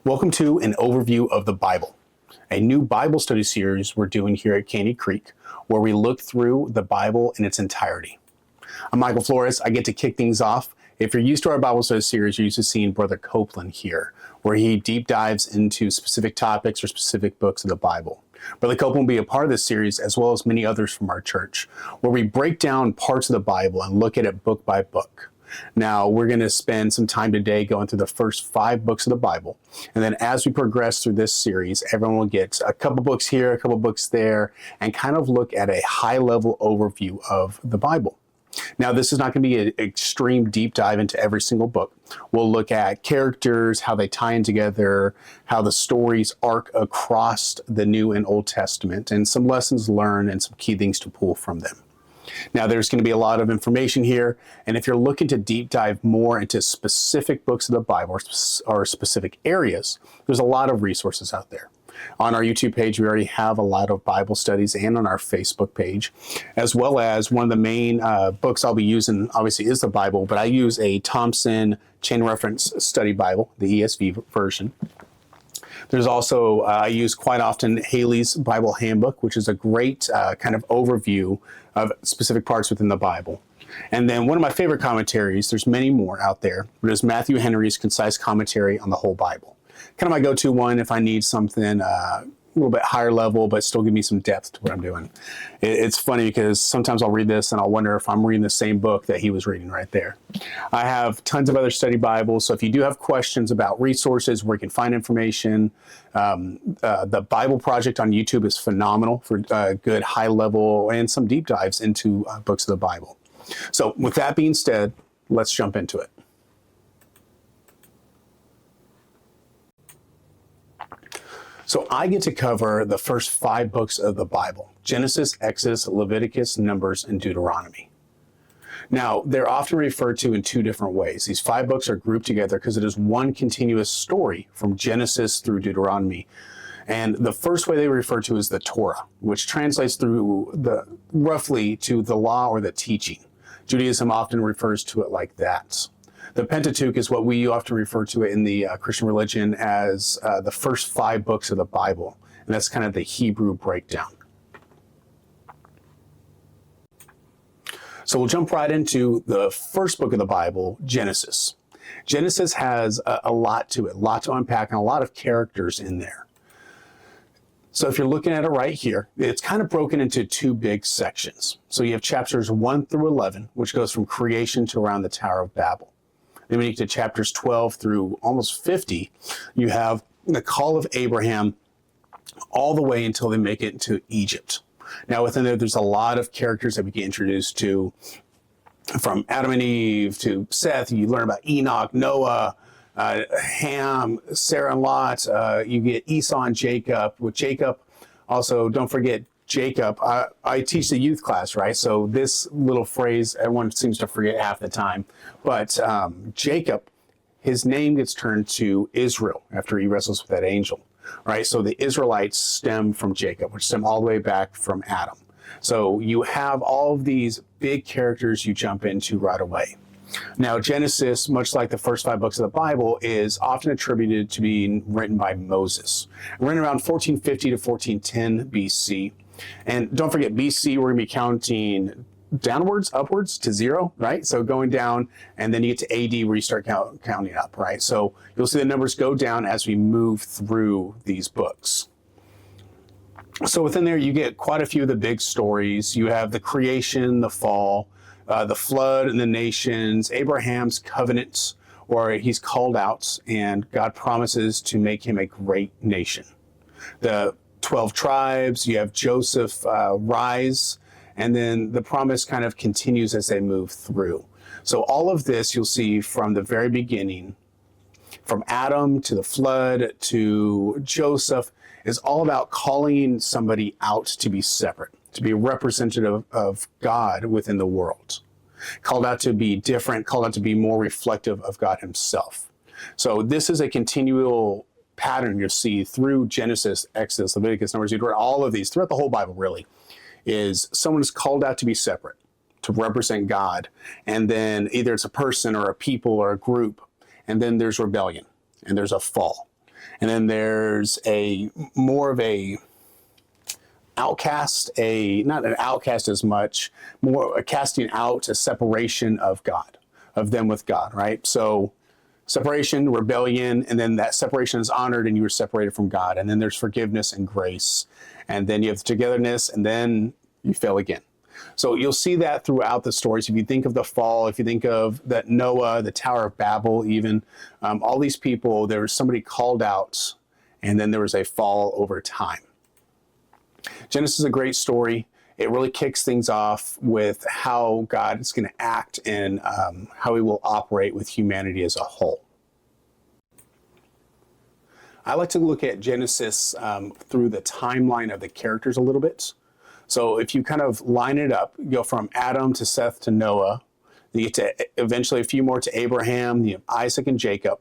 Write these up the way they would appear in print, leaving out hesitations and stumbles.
Welcome to an overview of the Bible, a new Bible study series we're doing here at Caney Creek, where we look through the Bible in its entirety. I'm Michael Flores. I get to kick things off. If you're used to our Bible study series, you're used to seeing Brother Copeland here, where he deep dives into specific topics or specific books of the Bible. Brother Copeland will be a part of this series, as well as many others from our church, where we break down parts of the Bible and look at it book by book. Now, we're going to spend some time today going through the first 5 books of the Bible. And then as we progress through this series, everyone will get a couple books here, a couple books there, and kind of look at a high-level overview of the Bible. Now, this is not going to be an extreme deep dive into every single book. We'll look at characters, how they tie in together, how the stories arc across the New and Old Testament, and some lessons learned and some key things to pull from them. Now, there's going to be a lot of information here, and if you're looking to deep dive more into specific books of the Bible or specific areas, there's a lot of resources out there. On our YouTube page, we already have a lot of Bible studies, and on our Facebook page, as well as one of the main books I'll be using, obviously, is the Bible, but I use a Thompson Chain Reference Study Bible, the ESV version. There's also, I use quite often Haley's Bible Handbook, which is a great kind of overview of specific parts within the Bible. And then one of my favorite commentaries, there's many more out there, but is Matthew Henry's Concise Commentary on the Whole Bible. Kind of my go-to one if I need something a little bit higher level, but still give me some depth to what I'm doing. It's funny because sometimes I'll read this and I'll wonder if I'm reading the same book that he was reading right there. I have tons of other study Bibles, so if you do have questions about resources, where you can find information, the Bible Project on YouTube is phenomenal for good high level and some deep dives into books of the Bible. So with that being said, let's jump into it. So I get to cover the first 5 books of the Bible: Genesis, Exodus, Leviticus, Numbers, and Deuteronomy. Now, they're often referred to in 2 different ways. These 5 books are grouped together because it is one continuous story from Genesis through Deuteronomy. And the first way they refer to is the Torah, which translates roughly to the law or the teaching. Judaism often refers to it like that. The Pentateuch is what we often refer to it in the Christian religion as the first 5 books of the Bible, and that's kind of the Hebrew breakdown. So we'll jump right into the first book of the Bible, Genesis. Genesis has a lot to it, a lot to unpack, and a lot of characters in there. So if you're looking at it right here, it's kind of broken into 2 big sections. So you have chapters 1 through 11, which goes from creation to around the Tower of Babel. Then when you get to chapters 12 through almost 50, you have the call of Abraham all the way until they make it to Egypt. Now within there's a lot of characters that we get introduced to, from Adam and Eve to Seth. You learn about Enoch, Noah, Ham, Sarah and Lot. You get Esau and Jacob. With Jacob, also don't forget Jacob. I teach the youth class, right? So this little phrase, everyone seems to forget half the time. But Jacob, his name gets turned to Israel after he wrestles with that angel, right? So the Israelites stem from Jacob, which stem all the way back from Adam. So you have all of these big characters you jump into right away. Now, Genesis, much like the first 5 books of the Bible, is often attributed to being written by Moses. Written around 1450 to 1410 BC. And don't forget, BC, we're going to be counting downwards, upwards to 0, right? So going down, and then you get to AD where you start counting up, right? So you'll see the numbers go down as we move through these books. So within there, you get quite a few of the big stories. You have the creation, the fall, the flood and the nations, Abraham's covenants, where he's called out and God promises to make him a great nation. The 12 tribes, you have Joseph rise, and then the promise kind of continues as they move through. So all of this you'll see from the very beginning, from Adam to the flood to Joseph, is all about calling somebody out to be separate, to be a representative of God within the world. Called out to be different, called out to be more reflective of God himself. So this is a continual pattern you'll see through Genesis, Exodus, Leviticus, Numbers, Deuteronomy, all of these, throughout the whole Bible really, is someone is called out to be separate, to represent God. And then either it's a person or a people or a group, and then there's rebellion, and there's a fall. And then there's a more of a outcast, not an outcast as much, more a casting out, a separation of God, of them with God, right? So separation, rebellion, and then that separation is honored and you were separated from God. And then there's forgiveness and grace. And then you have togetherness, and then you fail again. So you'll see that throughout the stories. If you think of the fall, if you think of that Noah, the Tower of Babel, even all these people, there was somebody called out, and then there was a fall over time. Genesis is a great story. It really kicks things off with how God is going to act and how he will operate with humanity as a whole. I like to look at Genesis through the timeline of the characters a little bit. So if you kind of line it up, you go from Adam to Seth to Noah, you get to eventually a few more to Abraham, you have Isaac and Jacob,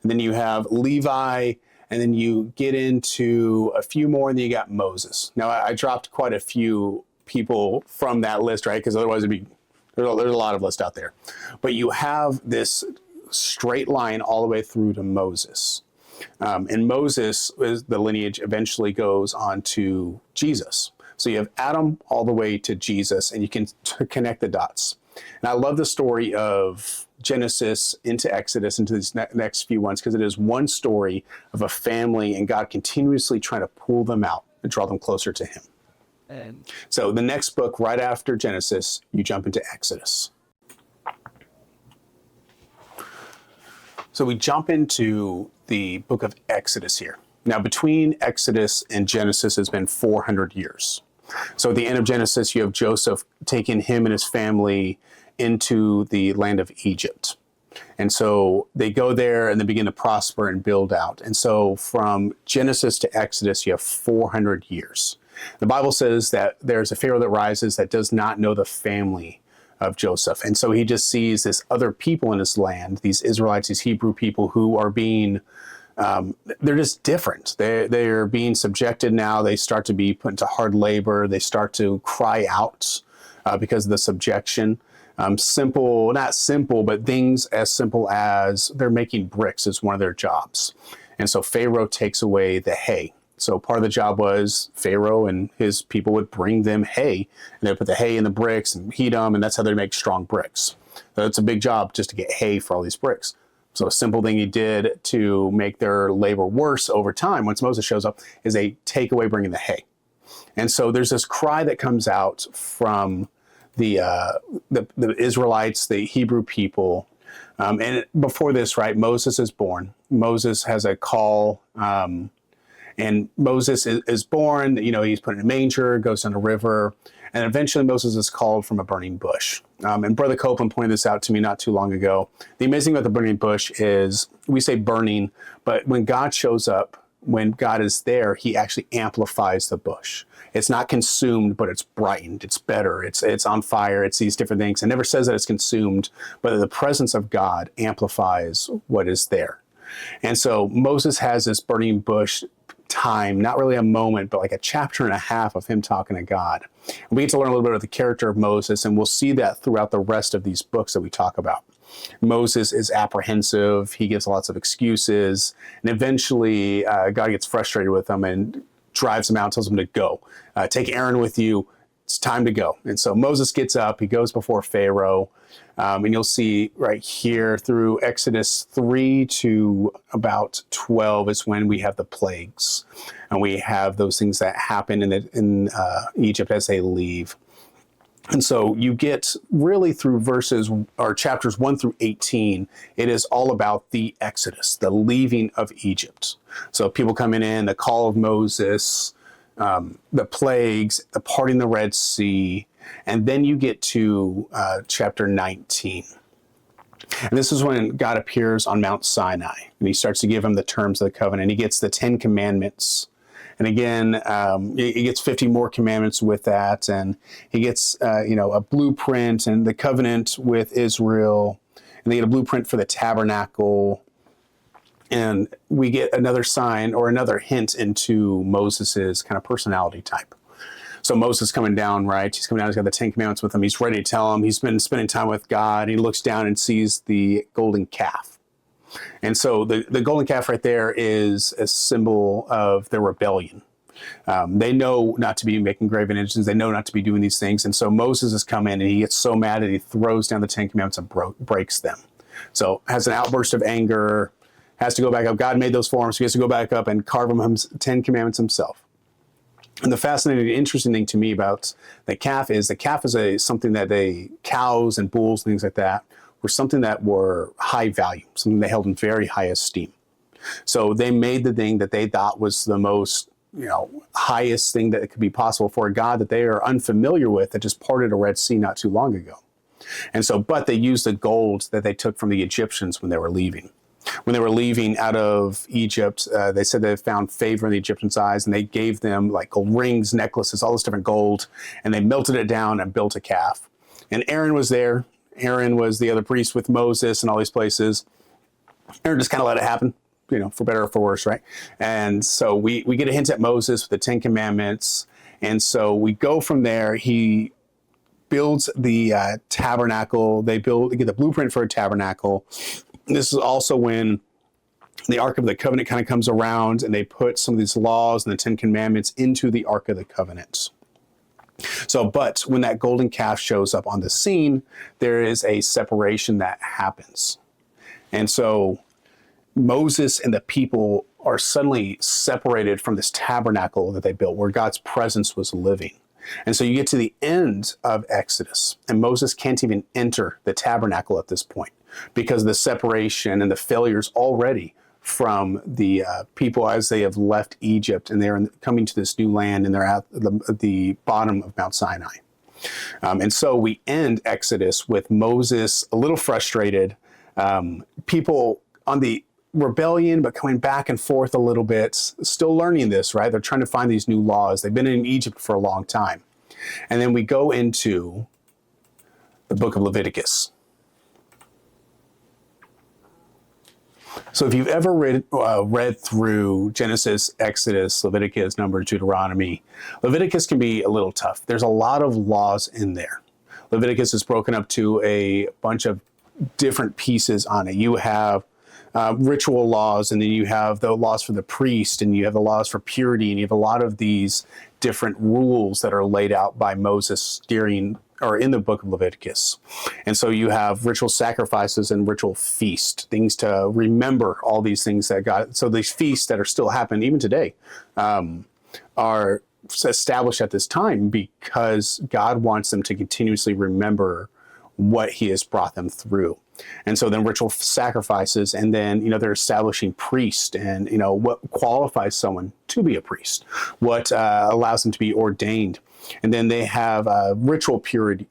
and then you have Levi, and then you get into a few more, and then you got Moses. Now, I dropped quite a few people from that list, right? Because otherwise there's a lot of lists out there. But you have this straight line all the way through to Moses. And Moses, the lineage eventually goes on to Jesus. So you have Adam all the way to Jesus, and you can connect the dots. And I love the story of Genesis into Exodus, into these next few ones, because it is one story of a family and God continuously trying to pull them out and draw them closer to him. And so the next book right after Genesis, you jump into Exodus. So we jump into the book of Exodus here. Now, between Exodus and Genesis has been 400 years. So at the end of Genesis, you have Joseph taking him and his family into the land of Egypt. And so they go there and they begin to prosper and build out. And so from Genesis to Exodus, you have 400 years. The Bible says that there's a Pharaoh that rises that does not know the family of Joseph. And so he just sees this other people in his land, these Israelites, these Hebrew people who are being they're just different. They're being subjected now. They start to be put into hard labor. They start to cry out because of the subjection. Not simple, but things as simple as they're making bricks is one of their jobs. And so Pharaoh takes away the hay. So part of the job was Pharaoh and his people would bring them hay, and they put the hay in the bricks and heat them, and that's how they make strong bricks. So it's a big job just to get hay for all these bricks. So a simple thing he did to make their labor worse over time, once Moses shows up, is they take away bringing the hay. And so there's this cry that comes out from the Israelites, the Hebrew people. And before this, right, Moses is born. Moses has a call, and Moses is born. He's put in a manger, goes down a river, and eventually Moses is called from a burning bush. And Brother Copeland pointed this out to me not too long ago. The amazing thing about the burning bush is we say burning, but when God shows up, when God is there, he actually amplifies the bush. It's not consumed, but it's brightened. It's better. It's on fire. It's these different things. It never says that it's consumed, but the presence of God amplifies what is there. And so Moses has this burning bush time, not really a moment, but like a chapter and a half of him talking to God. And we get to learn a little bit of the character of Moses, and we'll see that throughout the rest of these books that we talk about. Moses is apprehensive. He gives lots of excuses. And eventually God gets frustrated with him and drives him out, tells him to go. Take Aaron with you. It's time to go. And so Moses gets up. He goes before Pharaoh. And you'll see right here through Exodus 3 to about 12 is when we have the plagues. And we have those things that happen in Egypt as they leave. And so you get really through chapters 1 through 18, it is all about the Exodus, the leaving of Egypt. So people coming in, the call of Moses, the plagues, the parting the Red Sea, and then you get to chapter 19. And this is when God appears on Mount Sinai, and he starts to give him the terms of the covenant. He gets the 10 commandments. And again, he gets 50 more commandments with that. And he gets, a blueprint and the covenant with Israel. And they get a blueprint for the tabernacle. And we get another sign or another hint into Moses's kind of personality type. So Moses coming down, right? He's coming down, he's got the 10 commandments with him. He's ready to tell him. He's been spending time with God. He looks down and sees the golden calf. And so the golden calf right there is a symbol of their rebellion. They know not to be making graven images. They know not to be doing these things. And so Moses has come in and he gets so mad that he throws down the 10 Commandments and breaks them. So has an outburst of anger, has to go back up. God made those for him, so he has to go back up and carve them 10 Commandments himself. And the fascinating, interesting thing to me about the calf is something that cows and bulls and things like that were something that were high value, something they held in very high esteem. So they made the thing that they thought was the most, highest thing that could be possible for a God that they are unfamiliar with, that just parted a Red Sea not too long ago. And so, but they used the gold that they took from the Egyptians when they were leaving. When they were leaving out of Egypt, they said they found favor in the Egyptians' eyes, and they gave them like gold rings, necklaces, all this different gold, and they melted it down and built a calf. And Aaron was there. Aaron was the other priest with Moses and all these places. Aaron just kind of let it happen, for better or for worse, right? And so we get a hint at Moses with the 10 Commandments. And so we go from there. He builds the tabernacle. They get the blueprint for a tabernacle. This is also when the Ark of the Covenant kind of comes around, and they put some of these laws and the 10 Commandments into the Ark of the Covenant. So, but when that golden calf shows up on the scene, there is a separation that happens. And so Moses and the people are suddenly separated from this tabernacle that they built where God's presence was living. And so you get to the end of Exodus, and Moses can't even enter the tabernacle at this point because of the separation and the failures already from the people as they have left Egypt, and they're coming to this new land, and they're at the bottom of Mount Sinai. And so we end Exodus with Moses a little frustrated, people on the rebellion, but coming back and forth a little bit, still learning this, right? They're trying to find these new laws. They've been in Egypt for a long time. And then we go into the book of Leviticus. So if you've ever read through Genesis, Exodus, Leviticus, Numbers, Deuteronomy, Leviticus can be a little tough. There's a lot of laws in there. Leviticus is broken up to a bunch of different pieces on it. You have ritual laws, and then you have the laws for the priest, and you have the laws for purity, and you have a lot of these different rules that are laid out by Moses in the book of Leviticus. And so you have ritual sacrifices and ritual feast, things to remember all these things that God, so these feasts that are still happening even today, are established at this time because God wants them to continuously remember what he has brought them through. And so then ritual sacrifices, and then, they're establishing priest, and, what qualifies someone to be a priest, what allows them to be ordained. And then they have ritual purities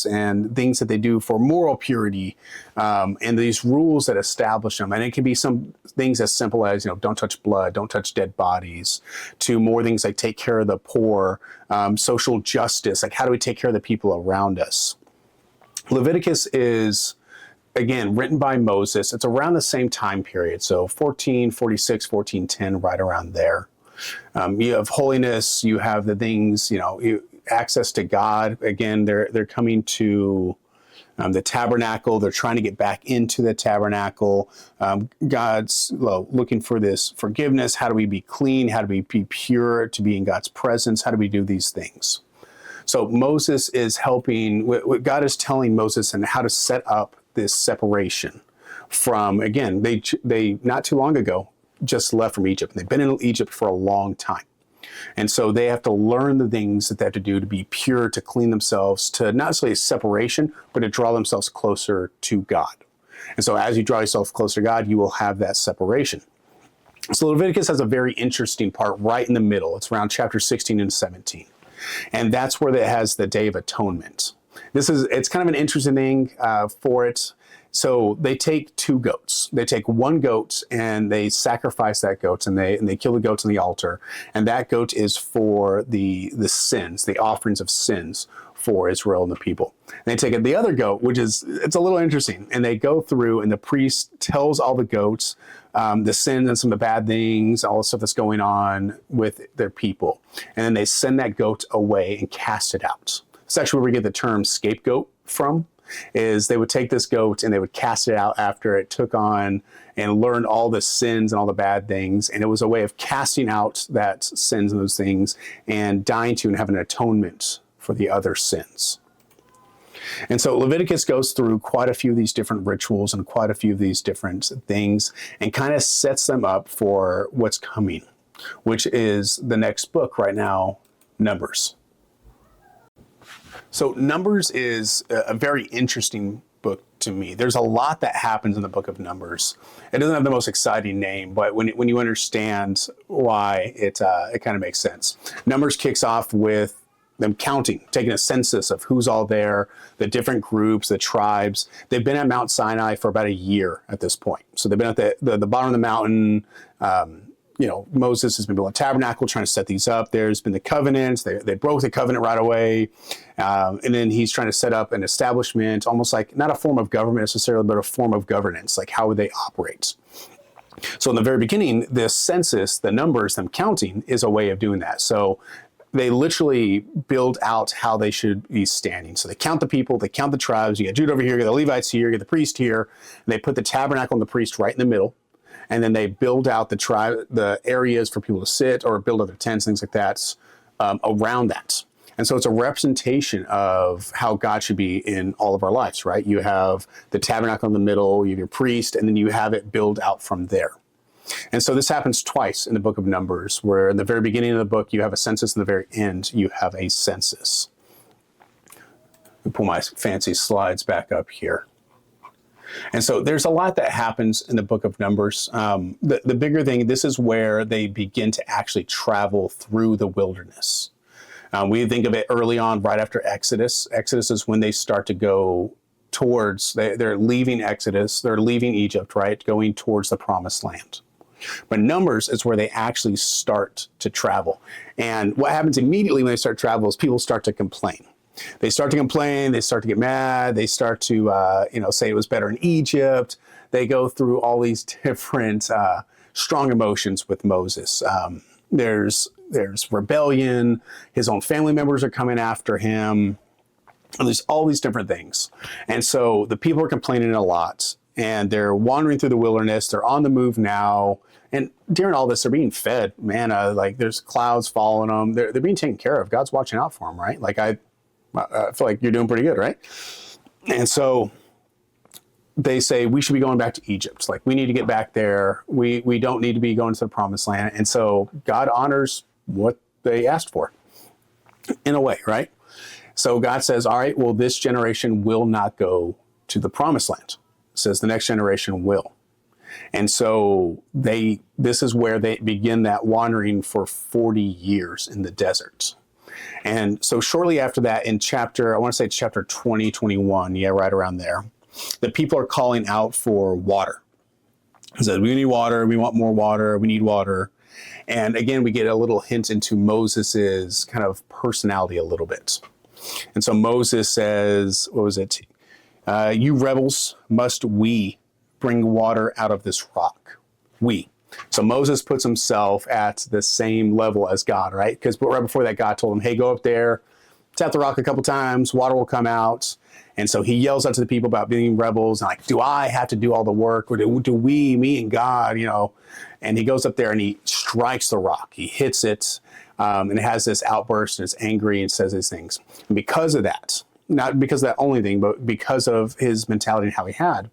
and things that they do for moral purity, and these rules that establish them. And it can be some things as simple as, don't touch blood, don't touch dead bodies, to more things like take care of the poor, social justice, like how do we take care of the people around us. Leviticus is, again, written by Moses. It's around the same time period, so 1446, 1410, right around there. You have holiness, you have the things, access to God. Again, they're coming to the tabernacle. They're trying to get back into the tabernacle. God's looking for this forgiveness. How do we be clean? How do we be pure to be in God's presence? How do we do these things? So Moses is helping, what God is telling Moses and how to set up this separation from, again, they not too long ago just left from Egypt. They've been in Egypt for a long time. And so they have to learn the things that they have to do to be pure, to clean themselves, to not necessarily a separation, but to draw themselves closer to God. And so as you draw yourself closer to God, you will have that separation. So Leviticus has a very interesting part right in the middle. It's around chapter 16 and 17. And that's where it has the Day of Atonement. It's kind of an interesting thing for it. So they take two goats. They take one goat and they sacrifice that goat, and they kill the goats on the altar. And that goat is for the sins, the offerings of sins for Israel and the people. And they take the other goat, it's a little interesting. And they go through, and the priest tells all the goats the sins and some of the bad things, all the stuff that's going on with their people. And then they send that goat away and cast it out. It's actually where we get the term scapegoat from. is they would take this goat and they would cast it out after it took on and learned all the sins and all the bad things. And it was a way of casting out that sins and those things and dying to and having an atonement for the other sins. And so Leviticus goes through quite a few of these different rituals and quite a few of these different things and kind of sets them up for what's coming, which is the next book right now, Numbers. So Numbers is a very interesting book to me. There's a lot that happens in the book of Numbers. It doesn't have the most exciting name, but when you understand why, it kind of makes sense. Numbers kicks off with them counting, taking a census of who's all there, the different groups, the tribes. They've been at Mount Sinai for about a year at this point. So they've been at the bottom of the mountain. Moses has been building a tabernacle, trying to set these up. There's been the covenants. They broke the covenant right away. And then he's trying to set up an establishment, almost like not a form of government necessarily, but a form of governance, like how would they operate? So in the very beginning, this census, the numbers, them counting, is a way of doing that. So they literally build out how they should be standing. So they count the people, they count the tribes. You got Judah over here, you got the Levites here, you got the priest here. And they put the tabernacle and the priest right in the middle. And then they build out the areas for people to sit or build other tents, things like that, around that. And so it's a representation of how God should be in all of our lives, right? You have the tabernacle in the middle, you have your priest, and then you have it build out from there. And so this happens twice in the book of Numbers, where in the very beginning of the book, you have a census, and in the very end, you have a census. Let me pull my fancy slides back up here. And so there's a lot that happens in the book of Numbers. The bigger thing, this is where they begin to actually travel through the wilderness. We think of it early on, right after Exodus. Exodus is when they start to go towards, they're leaving Exodus, they're leaving Egypt, right, going towards the promised land. But Numbers is where they actually start to travel. And what happens immediately when they start travel is people start to complain. They start to complain, they start to get mad, they start to say it was better in Egypt. They go through all these different strong emotions with Moses. There's rebellion, his own family members are coming after him. And there's all these different things. And so the people are complaining a lot, and they're wandering through the wilderness. They're on the move now. And during all this, they're being fed manna, like there's clouds following them. They're being taken care of. God's watching out for them, right? Like I feel like you're doing pretty good, right? And so they say, we should be going back to Egypt. Like, we need to get back there. We don't need to be going to the promised land. And so God honors what they asked for in a way, right? So God says, all right, well, this generation will not go to the promised land. It says the next generation will. And so this is where they begin that wandering for 40 years in the desert. And so shortly after that, in chapter 20, 21, yeah, right around there, the people are calling out for water. He said, we need water, we want more water, we need water. And again, we get a little hint into Moses's kind of personality a little bit. And so Moses says, what was it? You rebels, must we bring water out of this rock? We. So Moses puts himself at the same level as God, right? Because right before that, God told him, hey, go up there, tap the rock a couple times, water will come out. And so he yells out to the people about being rebels, and like, do I have to do all the work? Or do we, me and God, And he goes up there and he strikes the rock. He hits it, and it has this outburst, and it's angry and says these things. And because of that, not because of that only thing, but because of his mentality and how he had,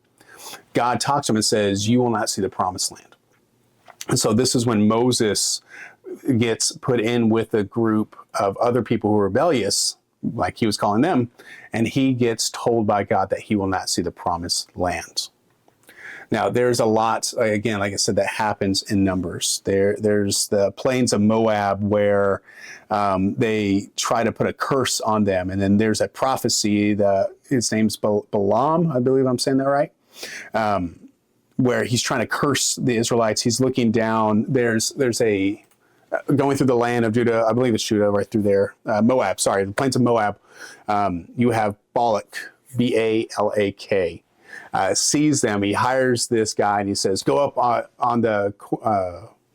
God talks to him and says, you will not see the promised land. And so this is when Moses gets put in with a group of other people who are rebellious, like he was calling them, and he gets told by God that he will not see the promised land. Now, there's a lot, again, like I said, that happens in Numbers. There's the plains of Moab where they try to put a curse on them. And then there's a prophecy, his name's Balaam, I believe I'm saying that right, where he's trying to curse the Israelites. He's looking down. There's a going through the land of Judah, I believe it's Judah right through there, Moab, sorry, the plains of Moab. You have Balak, B-A-L-A-K. Sees them, he hires this guy, and he says, go up on the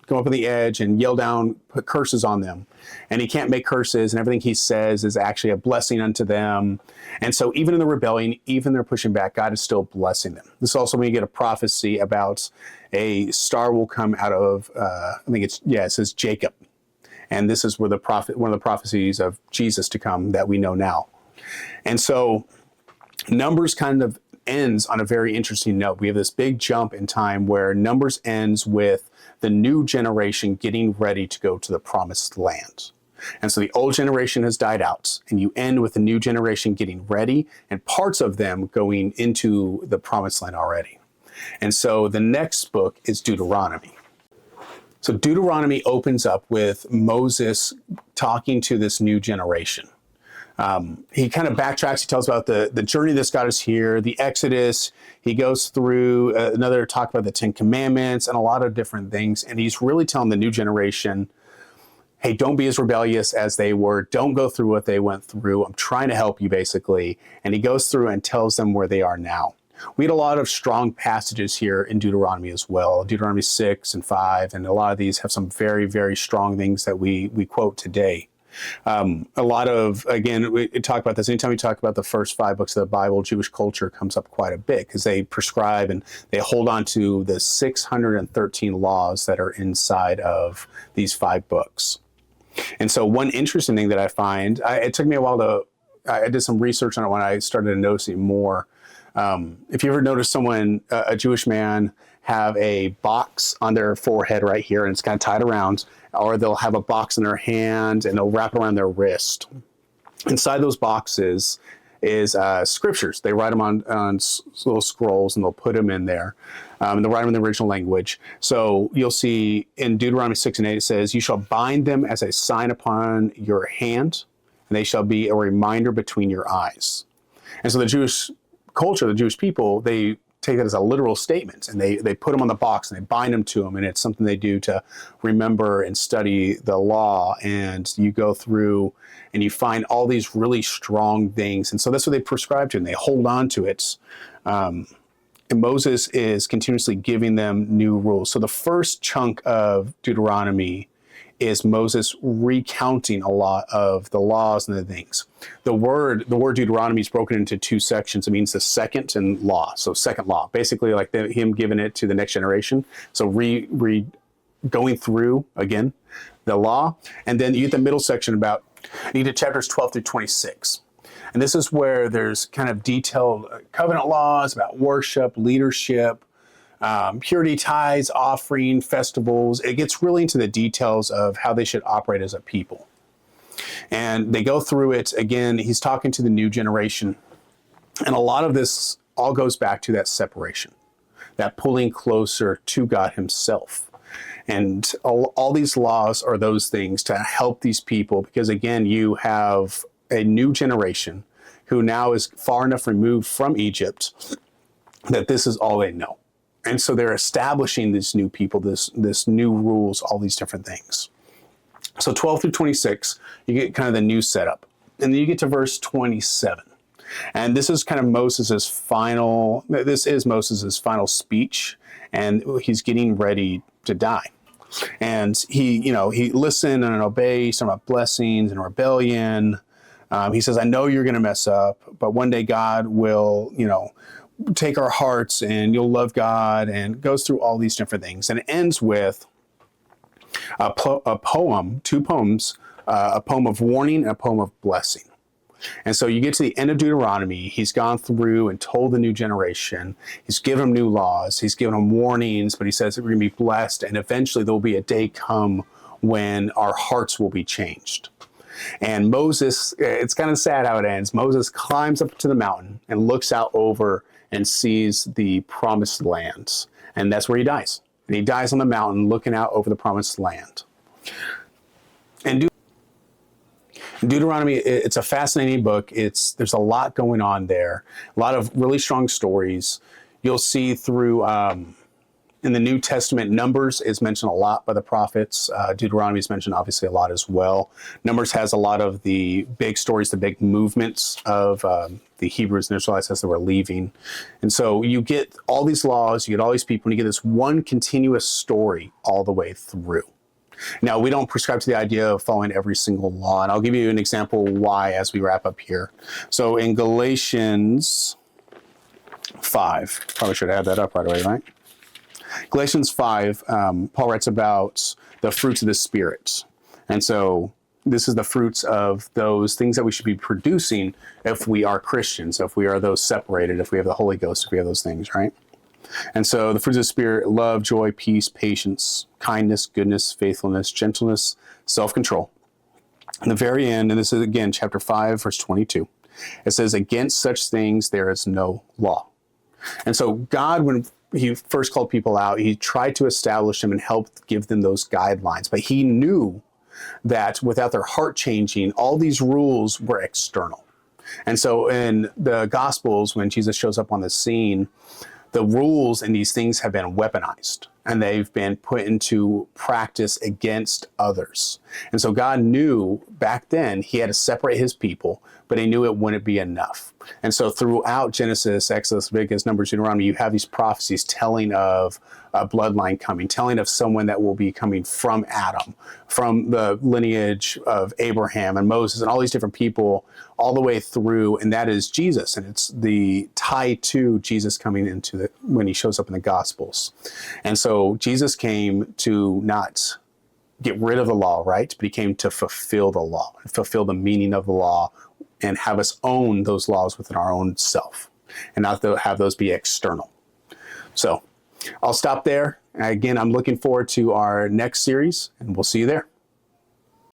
come up on the edge and yell down, put curses on them. And he can't make curses, and everything he says is actually a blessing unto them. And so even in the rebellion, even they're pushing back, God is still blessing them. This is also when you get a prophecy about a star will come out of, it says Jacob. And this is where one of the prophecies of Jesus to come that we know now. And so Numbers kind of ends on a very interesting note. We have this big jump in time where Numbers ends with the new generation getting ready to go to the promised land. And so the old generation has died out, and you end with the new generation getting ready and parts of them going into the promised land already. And so the next book is Deuteronomy. So Deuteronomy opens up with Moses talking to this new generation. He kind of backtracks. He tells about the journey that's got us here, the Exodus. He goes through another talk about the 10 Commandments and a lot of different things. And he's really telling the new generation, hey, don't be as rebellious as they were. Don't go through what they went through. I'm trying to help you, basically. And he goes through and tells them where they are now. We had a lot of strong passages here in Deuteronomy as well. Deuteronomy 6 and 5. And a lot of these have some very, very strong things that we quote today. A lot of, again, we talk about this. Anytime we talk about the first 5 books of the Bible, Jewish culture comes up quite a bit because they prescribe and they hold on to the 613 laws that are inside of these 5 books. And so one interesting thing that I find, it took me a while I did some research on it when I started noticing more. If you ever notice someone, a Jewish man, have a box on their forehead right here, and it's kind of tied around, or they'll have a box in their hand and they'll wrap around their wrist. Inside those boxes is scriptures. They write them on little scrolls, and they'll put them in there. And they'll write them in the original language. So you'll see in Deuteronomy 6 and 8, it says, you shall bind them as a sign upon your hand, and they shall be a reminder between your eyes. And so the Jewish culture, the Jewish people, they take that as a literal statement, and they put them on the box and they bind them to them, and it's something they do to remember and study the law. And you go through and you find all these really strong things, and so that's what they prescribe to, and they hold on to it. And Moses is continuously giving them new rules. So the first chunk of Deuteronomy is Moses recounting a lot of the laws and the things. The word Deuteronomy is broken into 2 sections. It means the second and law. So second law, basically like him giving it to the next generation. So going through again the law, and then you get the middle section about you get chapters 12 through 26. And this is where there's kind of detailed covenant laws about worship, leadership, purity tithes, offering, festivals. It gets really into the details of how they should operate as a people. And they go through it. Again, he's talking to the new generation. And a lot of this all goes back to that separation, that pulling closer to God himself. And all these laws are those things to help these people, because again, you have a new generation who now is far enough removed from Egypt that this is all they know. And so they're establishing these new people, this new rules, all these different things. So 12 through 26, you get kind of the new setup. And then you get to verse 27. And this is kind of Moses's final speech, and he's getting ready to die. And he listened and obeyed. He's talking about blessings and rebellion. He says, I know you're going to mess up, but one day God will, take our hearts and you'll love God, and goes through all these different things. And it ends with a poem, 2 poems, a poem of warning and a poem of blessing. And so you get to the end of Deuteronomy. He's gone through and told the new generation. He's given them new laws. He's given them warnings, but he says that we're going to be blessed. And eventually there will be a day come when our hearts will be changed. And Moses, it's kind of sad how it ends. Moses climbs up to the mountain and looks out over and sees the promised land. And that's where he dies. And he dies on the mountain looking out over the promised land. And Deuteronomy, it's a fascinating book. There's a lot going on there. A lot of really strong stories. You'll see through In the New Testament, Numbers is mentioned a lot by the prophets. Deuteronomy is mentioned obviously a lot as well. Numbers has a lot of the big stories, the big movements of the Hebrews and Israelites as they were leaving. And so you get all these laws, you get all these people, and you get this one continuous story all the way through. Now, we don't prescribe to the idea of following every single law, and I'll give you an example why as we wrap up here. So in Galatians 5, probably should have that up right away, right? Galatians 5, Paul writes about the fruits of the Spirit. And so this is the fruits of those things that we should be producing if we are Christians, if we are those separated, if we have the Holy Ghost, if we have those things, right? And so the fruits of the Spirit: love, joy, peace, patience, kindness, goodness, faithfulness, gentleness, self-control. In the very end, and this is again chapter 5, verse 22, it says, against such things there is no law. And so God, when he first called people out, he tried to establish them and help give them those guidelines. But he knew that without their heart changing, all these rules were external. And so in the Gospels, when Jesus shows up on the scene, the rules and these things have been weaponized and they've been put into practice against others. And so God knew back then he had to separate his people, but he knew it wouldn't be enough. And so throughout Genesis, Exodus, Leviticus, Numbers, Deuteronomy, you have these prophecies telling of a bloodline coming, telling of someone that will be coming from Adam, from the lineage of Abraham and Moses and all these different people all the way through. And that is Jesus. And it's the tie to Jesus coming into when he shows up in the Gospels. And so Jesus came to not get rid of the law, right? But he came to fulfill the law, fulfill the meaning of the law, and have us own those laws within our own self and not have those be external. So I'll stop there. Again, I'm looking forward to our next series, and we'll see you there.